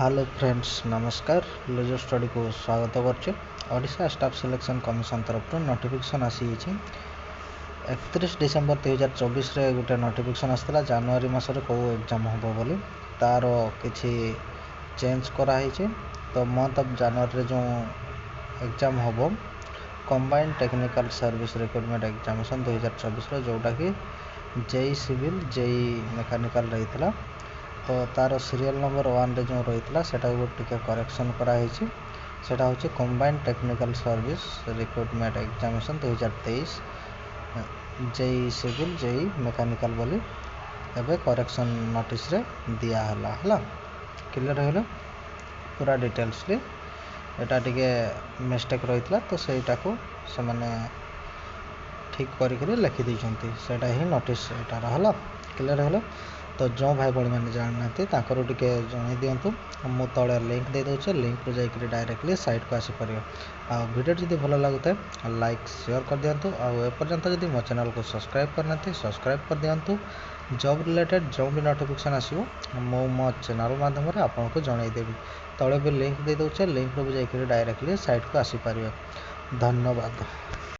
Hello friends नमस्कार laser study को स्वागत करछे। ओडिशा स्टाफ सिलेक्शन कमिशन तरफ नोटिफिकेशन आसी 31 डिसेम्बर 2024 रे गोटे नोटिफिकेशन आसला जनवरी मासरे को एग्जाम होबो बोली तार किछि चेंज करा हिचे। तो मंथ ऑफ जनवरी रे जो एग्जाम होबो combined technical service recruitment examination 2024 रे जोटा कि जेई सिविल जेई मेकानिकल रहीतला। तो तार सीरियल नंबर 1 रे जो रहीतला सेटा टिके करेक्शन करा हिची। सेटा होची combined technical service recruitment examination 2023 JE civil JE mechanical बोली एबे करेक्शन नोटिस रे दिया हला क्लियर होला पूरा डिटेल्स रे। एटा टिके मिस्टेक रहीतला तो सेटा को से माने ठीक करिकरी लिखि दैछंती सेटा ही नोटिस एटा रहला क्लियर होला। तो जो भाई भाई मैंने जानना टिके जन दिंतु मु तले लिंक दे दूचे लिंक रू जाइए डायरेक्टली साइट को आसी पार। आ वीडियो जब भल लगुए लाइक शेयर कर दिंतु आपर्यंत जब मो चैनल को सब्सक्राइब करना सब्सक्राइब कर दिंतु। जॉब रिलेटेड जो भी नोटिफिकेशन आसो मो चैनल माध्यम आपको जनईदेवी तले भी लिंक दे दूचे लिंक रू जाइए डायरेक्टली साइट को आसी पार। धन्यवाद।